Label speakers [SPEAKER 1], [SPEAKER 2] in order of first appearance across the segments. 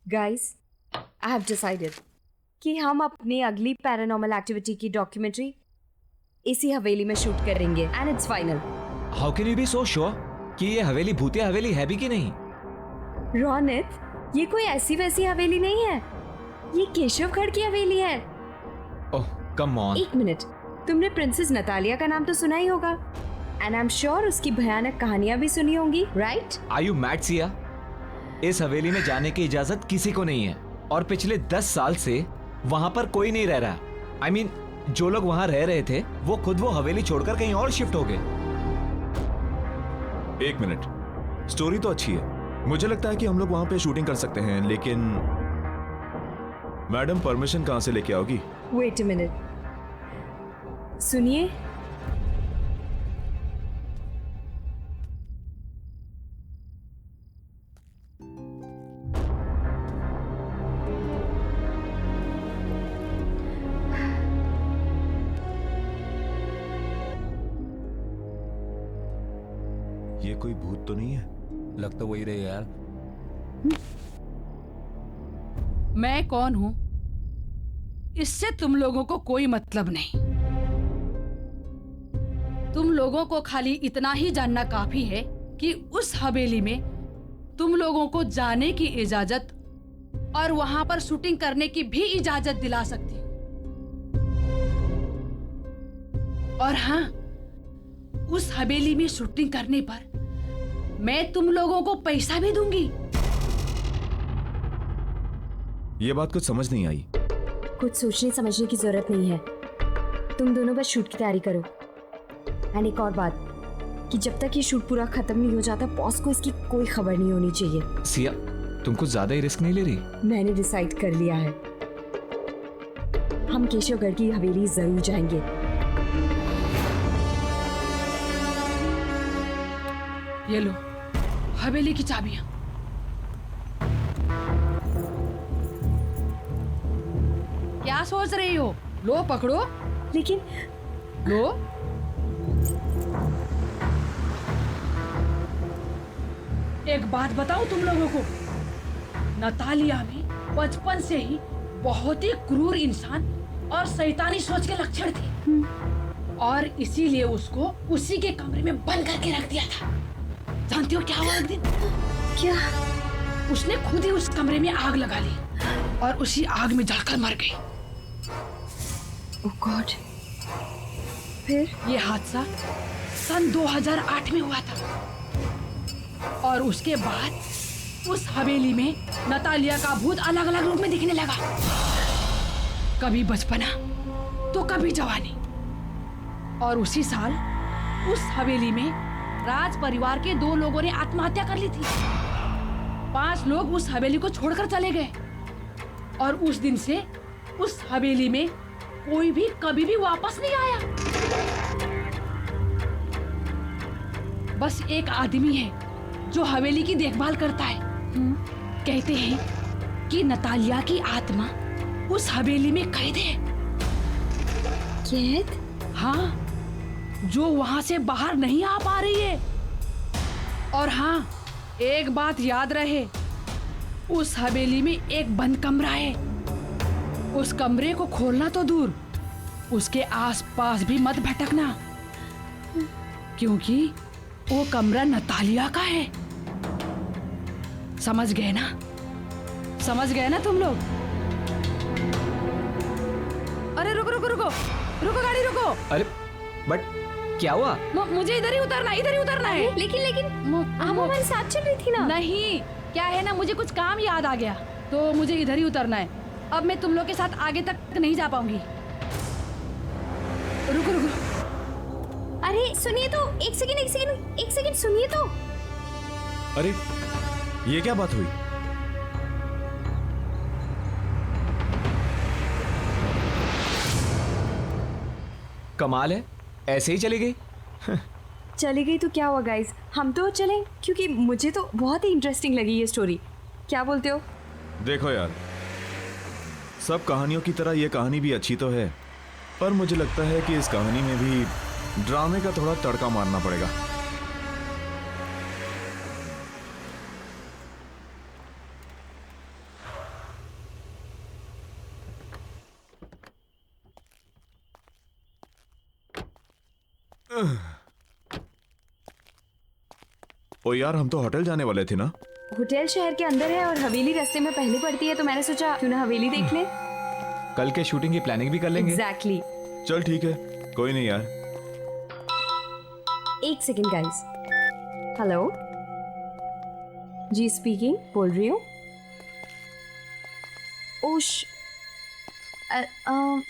[SPEAKER 1] Guys, I have decided कि हम अपनी अगली पैरानॉर्मल एक्टिविटी की डॉक्यूमेंट्री इसी हवेली में शूट करेंगे and it's final.
[SPEAKER 2] How can you be so sure कि ये हवेली भूतिया हवेली है भी कि नहीं?
[SPEAKER 1] रोनित, ये कोई ऐसी वैसी हवेली नहीं है, ये केशवगढ़ की हवेली है।
[SPEAKER 2] ओह, come on.
[SPEAKER 1] एक मिनट, तुमने प्रिंसेस नतालिया का नाम तो सुना ही होगा and I'm sure उसकी भयानक कहानियां भी सुनी होंगी, right?
[SPEAKER 2] Are you mad, Siya? इस हवेली में जाने की इजाजत किसी को नहीं है और पिछले 10 साल से वहाँ पर कोई नहीं रह रहा। I mean, जो लोग वहाँ रह रहे थे वो खुद वो हवेली छोड़कर कहीं और शिफ्ट हो गए।
[SPEAKER 3] एक मिनट, स्टोरी तो अच्छी है, मुझे लगता है कि हम लोग वहाँ पे शूटिंग कर सकते हैं, लेकिन मैडम परमिशन कहाँ से लेके आओगी?
[SPEAKER 1] Wait a minute. सुनिए,
[SPEAKER 3] ये कोई भूत तो नहीं है?
[SPEAKER 2] लग तो वही रहे यार।
[SPEAKER 4] मैं कौन हूं इससे तुम लोगों को कोई मतलब नहीं। तुम लोगों को खाली इतना ही जानना काफी है कि उस हवेली में तुम लोगों को जाने की इजाजत और वहां पर शूटिंग करने की भी इजाजत दिला सकती हूँ। और हाँ, उस हवेली में शूटिंग करने पर मैं तुम लोगों को पैसा भी दूंगी।
[SPEAKER 3] ये बात कुछ समझ नहीं आई।
[SPEAKER 1] कुछ सोचने समझने की जरूरत नहीं है, तुम दोनों बस शूट की तैयारी करो। एंड एक और बात कि जब तक ये शूट पूरा खत्म नहीं हो जाता, बॉस को इसकी कोई खबर नहीं होनी चाहिए।
[SPEAKER 2] सिया, तुम कुछ ज्यादा ही रिस्क नहीं ले रही?
[SPEAKER 1] मैंने डिसाइड कर लिया है, हम केशवगढ़ की हवेली जरूर जाएंगे।
[SPEAKER 4] ये लो हवेली की चाबियां। क्या सोच रही हो? लो पकड़ो।
[SPEAKER 1] लेकिन
[SPEAKER 4] लो। एक बात बताऊं तुम लोगों को, नतालिया में बचपन से ही बहुत ही क्रूर इंसान और शैतानी सोच के लक्षण थे और इसीलिए उसको उसी के कमरे में बंद करके रख दिया था। जानती हो क्या हुआ एक दिन?
[SPEAKER 1] क्या?
[SPEAKER 4] उसने खुद ही उस कमरे में आग लगा ली और उसी आग में जलकर मर गई।
[SPEAKER 1] ओह गॉड। फिर?
[SPEAKER 4] ये हादसा सन 2008 में हुआ था और उसके बाद उस हवेली में नतालिया का भूत अलग अलग रूप में दिखने लगा। कभी बचपना तो कभी जवानी। और उसी साल उस हवेली में राज परिवार के 2 लोगों ने आत्महत्या कर ली थी। 5 लोग उस हवेली को छोड़कर चले गए और उस दिन से उस हवेली में कोई भी कभी भी वापस नहीं आया। बस एक आदमी है जो हवेली की देखभाल करता है। कहते हैं कि नतालिया की आत्मा उस हवेली में कैद है।
[SPEAKER 1] कैद?
[SPEAKER 4] हाँ, जो वहां से बाहर नहीं आ पा रही है। और हाँ, एक बात याद रहे, उस हवेली में एक बंद कमरा है। उस कमरे को खोलना तो दूर, उसके आसपास भी मत भटकना, क्योंकि वो कमरा नतालिया का है। समझ गए ना? समझ गए ना तुम लोग? अरे रुको रुको रुको रुको, गाड़ी रुको।
[SPEAKER 2] अरे बट क्या हुआ?
[SPEAKER 4] मुझे इधर ही उतरना है।
[SPEAKER 1] लेकिन हम हमारे साथ चल रही थी ना।
[SPEAKER 4] नहीं, क्या है ना, मुझे कुछ काम याद आ गया तो मुझे इधर ही उतरना है। अब मैं तुम लोग के साथ आगे तक नहीं जा पाऊंगी। रुको रुको।
[SPEAKER 1] अरे सुनिए तो, एक सेकंड सुनिए तो।
[SPEAKER 3] अरे ये क्या बात हुई?
[SPEAKER 2] कमाल है, ऐसे ही चली गई।
[SPEAKER 1] चली गई तो क्या हुआ गाइस, हम तो चलें, क्योंकि मुझे तो बहुत ही इंटरेस्टिंग लगी ये स्टोरी। क्या बोलते हो?
[SPEAKER 3] देखो यार, सब कहानियों की तरह ये कहानी भी अच्छी तो है, पर मुझे लगता है कि इस कहानी में भी ड्रामे का थोड़ा तड़का मारना पड़ेगा। ओ यार, हम तो होटल जाने वाले थे ना।
[SPEAKER 1] होटल शहर के अंदर है और हवेली रास्ते में पहले पड़ती है, तो मैंने सोचा क्यों ना हवेली देख लें।
[SPEAKER 2] कल के शूटिंग की प्लानिंग भी कर लेंगे।
[SPEAKER 1] एग्जैक्टली।
[SPEAKER 3] चल ठीक है, कोई नहीं यार।
[SPEAKER 1] एक सेकेंड गाइस। हेलो जी, स्पीकिंग, बोल रही हूँ। ओश,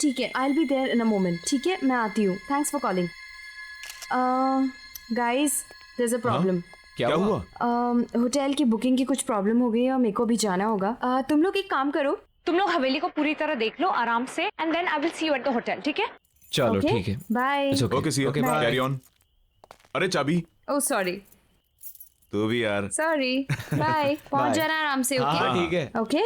[SPEAKER 1] ठीक है, I will be there in a moment. ठीक है, मैं आती हूँ। Thanks for calling. Guys, there is a problem.
[SPEAKER 2] क्या हुआ?
[SPEAKER 1] होटल की बुकिंग की कुछ प्रॉब्लम हो गई है और मेरे को भी जाना होगा। तुम लोग एक काम करो, तुम लोग हवेली को पूरी तरह देख लो आराम से, and then I will see you at the hotel. ठीक है?
[SPEAKER 2] चलो
[SPEAKER 1] Okay?
[SPEAKER 2] ठीक है।
[SPEAKER 1] Bye.
[SPEAKER 2] It's okay.
[SPEAKER 3] Okay see,
[SPEAKER 2] Okay, bye.
[SPEAKER 3] Carry on. अरे चाबी।
[SPEAKER 1] ओह सॉरी,
[SPEAKER 3] तू भी यार।
[SPEAKER 1] सॉरी। बाय। पहुंच
[SPEAKER 2] Bye.
[SPEAKER 1] जाना आराम से।
[SPEAKER 2] हाँ
[SPEAKER 1] ओके
[SPEAKER 2] ठीक है।
[SPEAKER 1] ओके।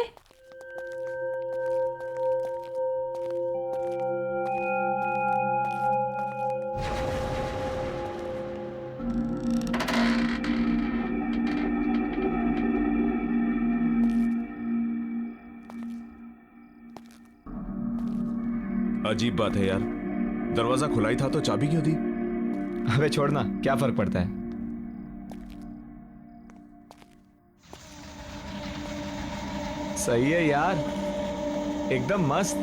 [SPEAKER 3] अजीब बात है यार, दरवाजा खुला ही था तो चाबी क्यों दी?
[SPEAKER 2] अबे छोड़ना, क्या फर्क पड़ता है। सही है यार, एकदम मस्त।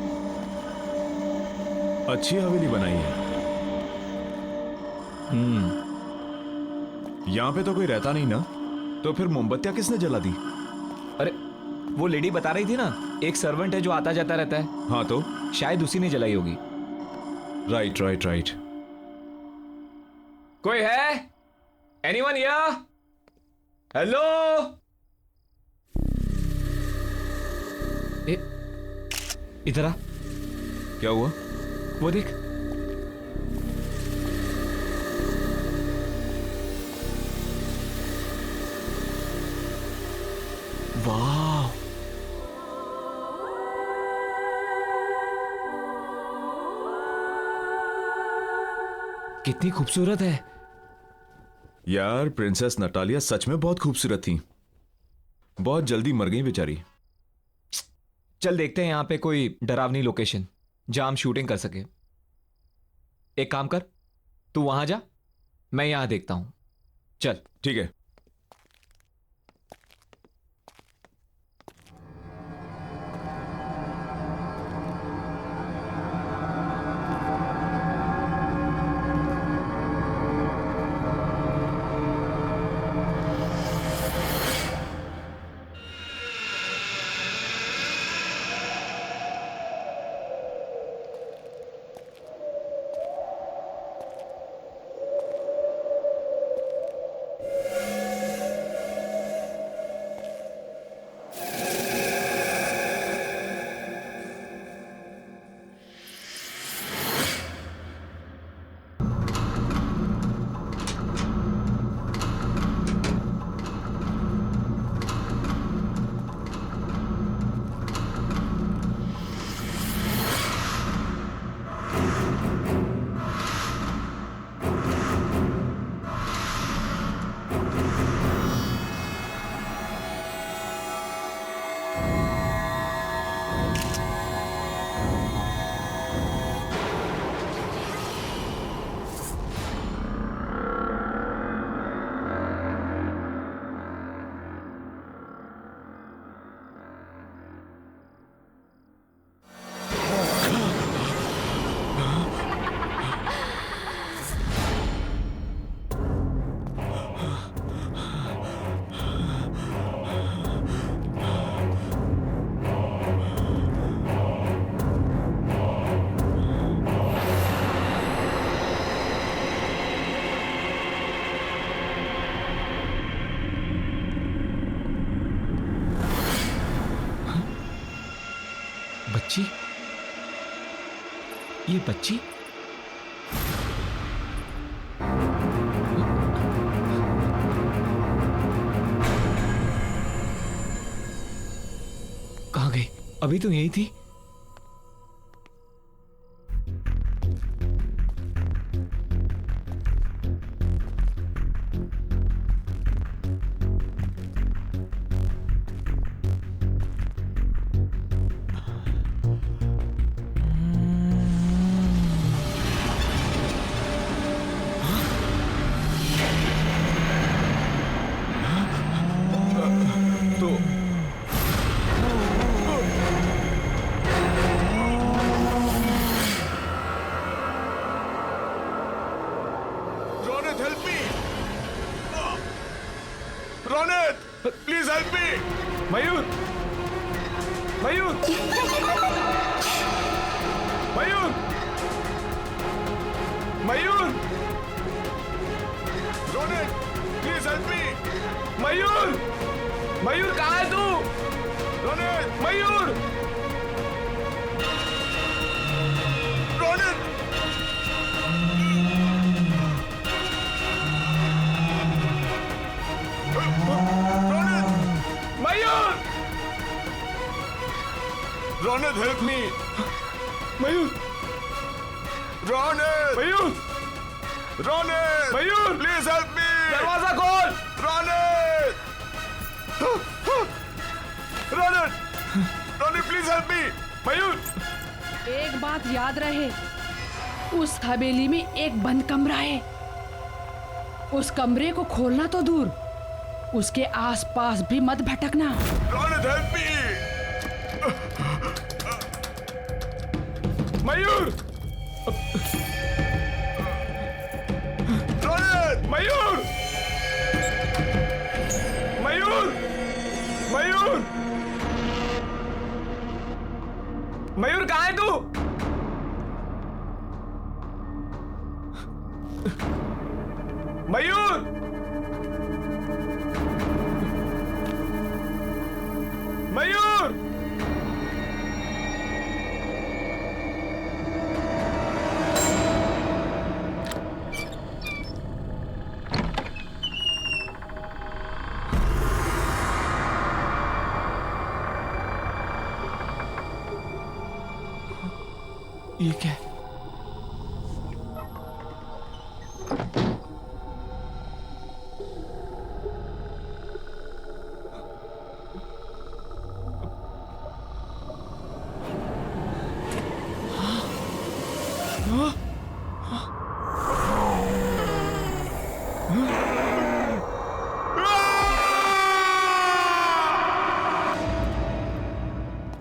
[SPEAKER 3] अच्छी हवेली बनाई है। यहाँ पे तो कोई रहता नहीं ना, तो फिर मोमबत्तियां किसने जला दी?
[SPEAKER 2] अरे वो लेडी बता रही थी ना, एक सर्वेंट है जो आता जाता रहता है,
[SPEAKER 3] हाँ तो
[SPEAKER 2] शायद उसी ने जलाई होगी।
[SPEAKER 3] Right right right.
[SPEAKER 2] कोई है? Anyone here? हेलो? इधर आ।
[SPEAKER 3] क्या हुआ?
[SPEAKER 2] वो देख। वाह, कितनी खूबसूरत है।
[SPEAKER 3] यार, प्रिंसेस नटालिया सच में बहुत खूबसूरत थी। बहुत जल्दी मर गई बेचारी।
[SPEAKER 2] चल देखते हैं यहाँ पे कोई डरावनी लोकेशन जहां हम शूटिंग कर सके। एक काम कर, तू वहां जा, मैं यहां देखता हूं। चल।
[SPEAKER 3] ठीक है।
[SPEAKER 2] बच्ची, ये बच्ची अभी तो यही थी।
[SPEAKER 3] तो Ronit, help me! Ronit, please help me!
[SPEAKER 2] Mayur, Mayur, Mayur, Mayur,
[SPEAKER 3] Ronit, please help me!
[SPEAKER 2] Mayur, Mayur कहाँ है तू?
[SPEAKER 3] Ronit,
[SPEAKER 2] Mayur,
[SPEAKER 3] Ronit!
[SPEAKER 2] Mayur,
[SPEAKER 3] Ronit, help me!
[SPEAKER 2] Mayur,
[SPEAKER 3] Ronit!
[SPEAKER 2] Mayur,
[SPEAKER 3] Ronit!
[SPEAKER 2] Mayur,
[SPEAKER 3] please help me!
[SPEAKER 2] दरवाजा खोल।
[SPEAKER 3] Ronit! Ronit! Ronit, please help me!
[SPEAKER 2] Mayur,
[SPEAKER 4] एक बात याद रहे, उस हवेली में एक बंद कमरा है। उस कमरे को खोलना तो दूर, उसके आसपास भी मत भटकना।
[SPEAKER 3] Ronit, help me!
[SPEAKER 2] मयूर,
[SPEAKER 3] रोनित!
[SPEAKER 2] मयूर, मयूर, मयूर, मयूर कहाँ है तू? मयूर, मयूर, ये क्या है?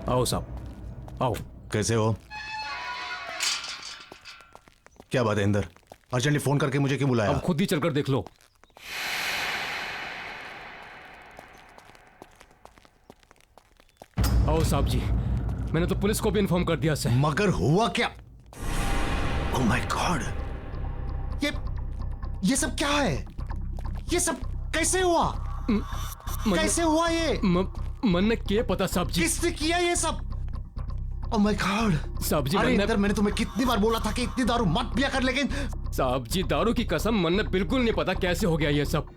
[SPEAKER 5] आओ साहब, आओ।
[SPEAKER 6] कैसे हो? क्या बात है इंदर? अर्जेंटली फोन करके मुझे क्यों बुलाया?
[SPEAKER 5] अब खुद ही चलकर देख लो। आओ साहब जी, मैंने तो पुलिस को भी इन्फॉर्म कर दिया सर।
[SPEAKER 6] मगर हुआ क्या? ओह माय गॉड, ये सब क्या है? ये सब कैसे हुआ? कैसे हुआ ये?
[SPEAKER 5] मन ने क्या पता साहब जी?
[SPEAKER 6] किसने किया ये सब? ओह माय गॉड
[SPEAKER 5] साहब जी,
[SPEAKER 6] अरे इंदर, मैंने तुम्हें कितनी बार बोला था कि इतनी दारू मत पिया कर, लेकिन
[SPEAKER 5] साहब जी दारू की कसम, मन ने बिल्कुल नहीं पता कैसे हो गया ये सब।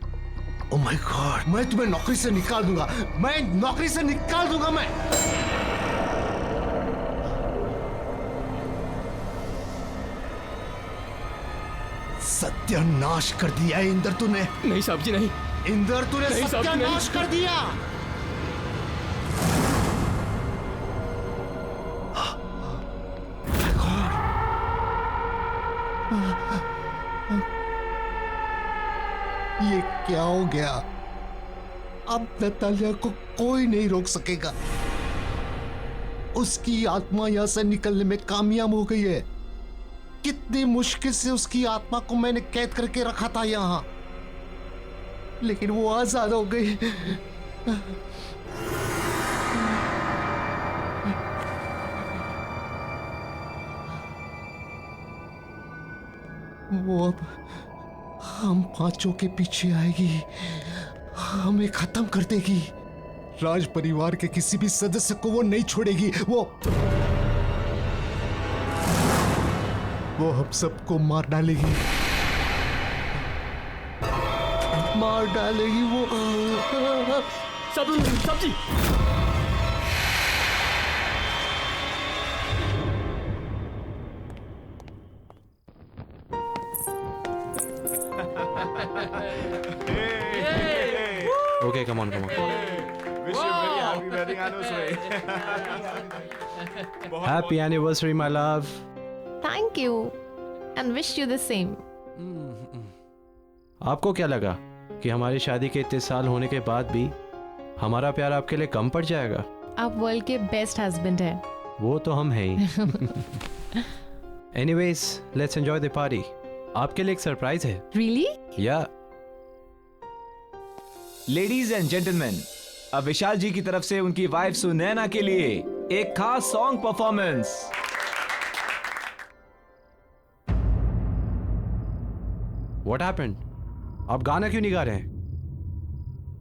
[SPEAKER 6] ओह माय गॉड, मैं तुम्हें नौकरी से निकाल दूंगा, मैं नौकरी से निकाल दूंगा मैं। सत्यानाश कर दिया है इंदर तूने।
[SPEAKER 5] नहीं साहब जी नहीं।
[SPEAKER 6] इंदर तूने
[SPEAKER 5] नहीं साहब जी,
[SPEAKER 6] सत्यानाश
[SPEAKER 5] नहीं।
[SPEAKER 6] कर दिया। ये क्या हो गया? अब नतालिया को कोई नहीं रोक सकेगा। उसकी आत्मा यहां से निकलने में कामयाब हो गई है। कितनी मुश्किल से उसकी आत्मा को मैंने कैद करके रखा था यहां, लेकिन वो आजाद हो गई। वो अब हम पांचों के पीछे आएगी, हमें खत्म कर देगी। राज परिवार के किसी भी सदस्य को वो नहीं छोड़ेगी। वो हम सबको मार डालेगी, मार डालेगी वो।
[SPEAKER 5] साहब जी,
[SPEAKER 7] on.
[SPEAKER 3] Wish you very happy wedding anniversary.
[SPEAKER 7] Happy anniversary, my love.
[SPEAKER 8] Thank you and wish you the same.
[SPEAKER 7] आपको क्या लगा कि हमारी शादी के इतने साल होने के बाद भी हमारा प्यार आपके लिए कम पड़ जाएगा?
[SPEAKER 8] आप वर्ल्ड के बेस्ट हस्बैंड हैं।
[SPEAKER 7] वो तो हम हैं ही। Anyways, let's enjoy the party. आपके लिए एक सरप्राइज है।
[SPEAKER 8] Really?
[SPEAKER 7] या
[SPEAKER 2] लेडीज एंड जेंटलमैन, अब विशाल जी की तरफ से उनकी वाइफ सुनैना के लिए एक खास सॉन्ग परफॉर्मेंस।
[SPEAKER 7] What happened? आप गाना क्यों नहीं गा रहे हैं?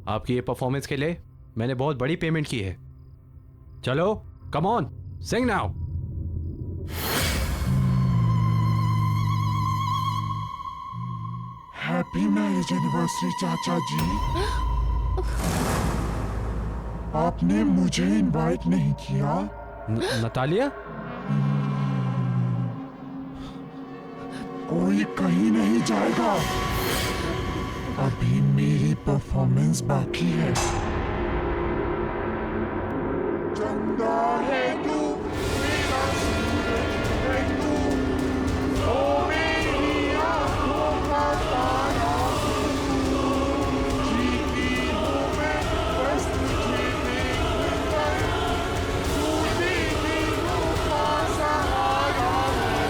[SPEAKER 7] आपकी ये परफॉर्मेंस के लिए मैंने बहुत बड़ी पेमेंट की है। चलो, come on, sing now.
[SPEAKER 6] Happy marriage anniversary चाचा जी। आपने मुझे इनवाइट नहीं किया।
[SPEAKER 7] नतालिया?
[SPEAKER 6] कोई कहीं नहीं जाएगा, अभी मेरी परफॉर्मेंस बाकी है। चंदा है तू, मेरा सूरज है तू, ओ मेरी आंखों का तारा तू, जीती हूँ मैं बस तुझे देखकर, तू दीदी का सहारा है।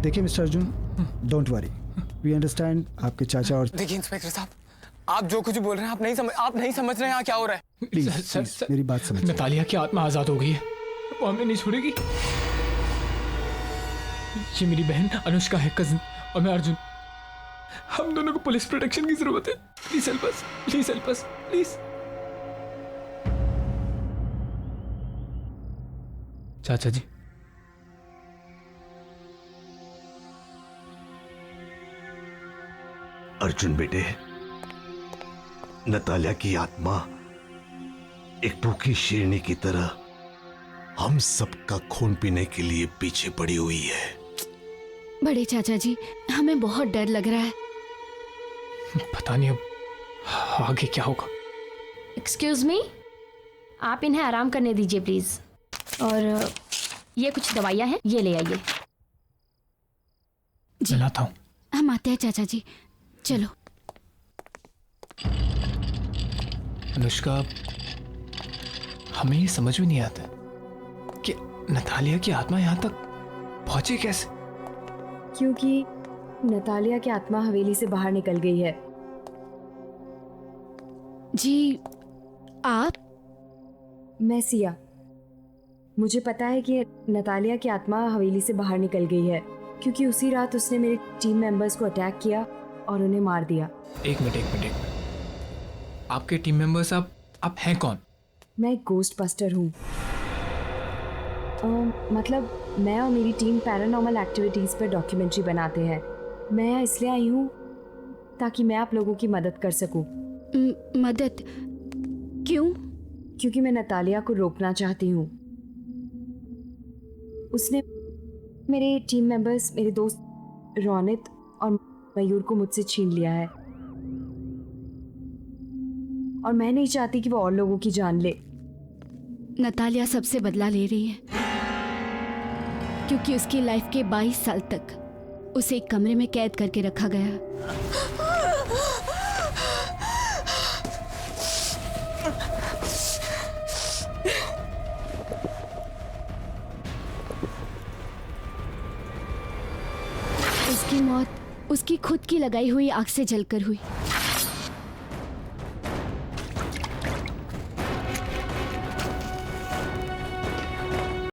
[SPEAKER 9] देखिए mister Arjun, don't worry, we understand आपके चाचा और
[SPEAKER 10] देखिए इंस्पेक्टर साहब, आप जो कुछ बोल रहे हैं आप नहीं समझ रहे हैं यहाँ क्या हो रहा है।
[SPEAKER 9] प्लीज मेरी बात समझिए।
[SPEAKER 5] नतालिया की आत्मा आजाद हो गई है, वो हमें नहीं छोड़ेगी। ये मेरी बहन अनुष्का है, कजिन, और मैं अर्जुन। हम दोनों को पुलिस प्रोटेक्शन की जरूरत है। Please help us, please help us, please. चाचा जी,
[SPEAKER 6] अर्जुन बेटे, नतालिया की आत्मा एक भूखी शेरनी की तरह हम सबका खून पीने के लिए पीछे पड़ी हुई है।
[SPEAKER 8] बड़े चाचा जी, हमें बहुत डर लग रहा है।
[SPEAKER 5] पता नहीं अब आगे क्या होगा।
[SPEAKER 1] एक्सक्यूज मी, आप इन्हें आराम करने दीजिए प्लीज। और ये कुछ दवाइयाँ हैं, ये ले आइए।
[SPEAKER 5] मैं लाता हूँ।
[SPEAKER 8] हम आते हैं चाचा जी, चलो।
[SPEAKER 5] अनुष्का, हमें ये समझ में नहीं आता कि नतालिया की आत्मा यहाँ तक पहुंची कैसे।
[SPEAKER 1] क्योंकि नतालिया की आत्मा हवेली से बाहर निकल गई है।
[SPEAKER 8] जी, आप?
[SPEAKER 1] मैं सिया। मुझे पता है कि नतालिया की आत्मा हवेली से बाहर निकल गई है क्योंकि उसी रात उसने मेरे टीम मेंबर्स को अटैक किया और उन्हें मार दिया।
[SPEAKER 5] एक मिनट। आपके टीम मेंबर्स आप हैं कौन?
[SPEAKER 1] मैं एक गोस्ट बस्टर हूँ। मतलब मैं और मेरी टीम पैरानॉर्मल एक्टिविटीज़ पर डॉक्यूमेंट्री बनाते हैं। मैं यहाँ इसलिए आई हूँ ताकि मैं आप लोगों की मदद कर सकूँ।
[SPEAKER 8] मदद? क्यों?
[SPEAKER 1] क्योंकि मैं नतालिया को रोकना चाहती हूँ। उसने मेरे टीम मेंबर्स, मेरे दोस्त रोनित और मयूर को मुझसे छीन लिया है और मैं नहीं चाहती कि वो और लोगों की जान ले।
[SPEAKER 8] नतालिया सबसे बदला ले रही है क्योंकि उसकी लाइफ के 22 साल तक उसे एक कमरे में कैद करके रखा गया। उसकी मौत उसकी खुद की लगाई हुई आग से जलकर हुई।